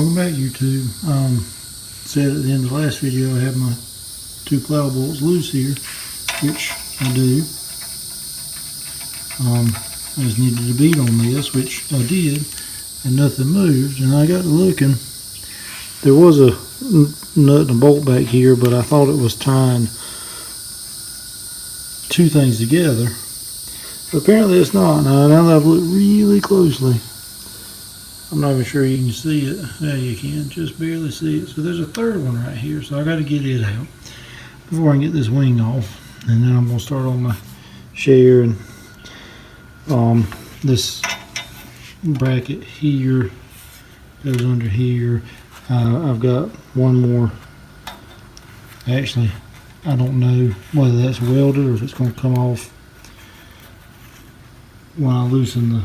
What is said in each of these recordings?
Welcome back, YouTube. Said at the end of the last video I have my 2 plow bolts loose here, which I do. I just needed to beat on this, which I did, and nothing moved. And I got to looking. There was a nut and a bolt back here, but I thought it was tying 2 things together. But apparently it's not. Now that I've looked really closely, I'm not even sure you can see it. Yeah, you can, just barely see it. So there's a 3rd one right here, so I got to get it out before I can get this wing off. And then I'm going to start on my share, and this bracket here goes under here. I've got one more. Actually, I don't know whether that's welded or if it's going to come off when I loosen the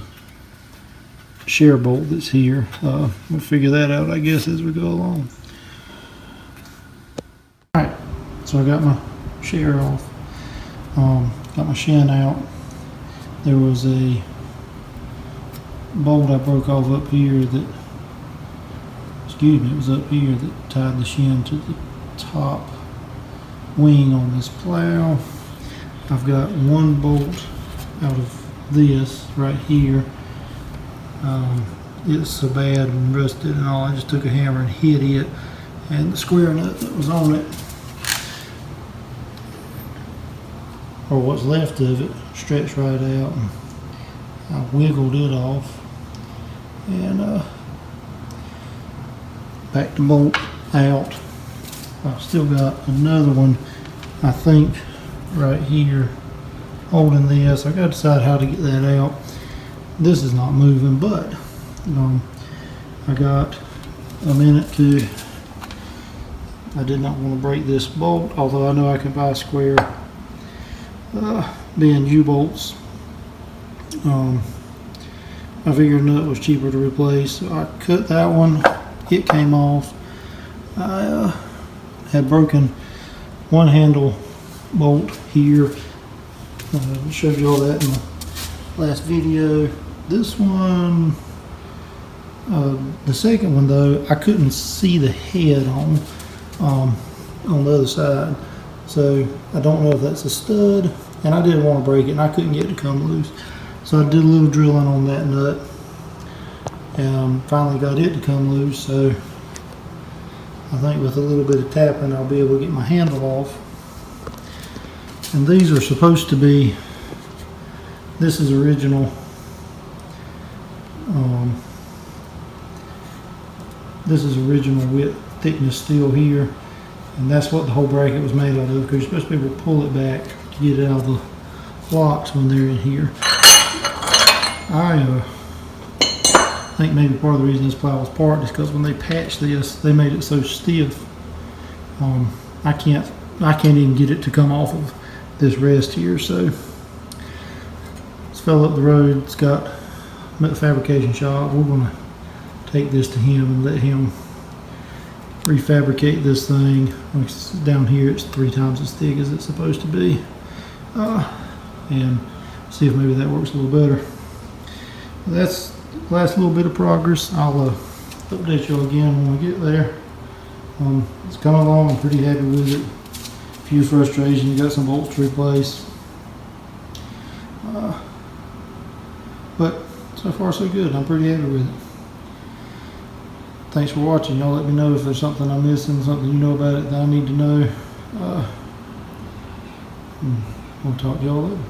share bolt that's here. We'll figure that out, I guess, as we go along. Alright, so I got my share off. Got my shin out. There was a bolt I broke off up here that, excuse me, it was up here that tied the shin to the top wing on this plow. I've got one bolt out of this right here. It's so bad and rusted and all, I just took a hammer and hit it, and the square nut that was on it, or what's left of it, stretched right out, and I wiggled it off and back the bolt out. I've still got another one, I think, right here holding this. I got to decide how to get that out. This is not moving, but I got a minute to. I did not want to break this bolt, although I know I can buy square bend U-bolts. I figured a nut was cheaper to replace, so I cut that one. It came off. I had broken one handle bolt here. I showed you all that in the last video. This one, the second one though, I couldn't see the head on the other side, so I don't know if that's a stud, and I didn't want to break it, and I couldn't get it to come loose, so I did a little drilling on that nut, and finally got it to come loose. So I think with a little bit of tapping I'll be able to get my handle off. And these are supposed to be, this is original, this is original width thickness steel here, and that's what the whole bracket was made out of, because you're supposed to be able to pull it back to get it out of the locks when they're in here. I think maybe part of the reason this plow was parked is because when they patched this, they made it so stiff. I can't even get it to come off of this rest here. So this fell up the road. It's got, I'm at the fabrication shop. We're going to take this to him and let him refabricate this thing. Down here it's 3 times as thick as it's supposed to be, and see if maybe that works a little better. That's the last little bit of progress. I'll update you again when we get there. It's coming along. I'm pretty happy with it. A few frustrations. Got some bolts to replace, but so far so good. I'm pretty happy with it. Thanks for watching. Y'all let me know if there's something I'm missing, something you know about it that I need to know. We'll talk to y'all later.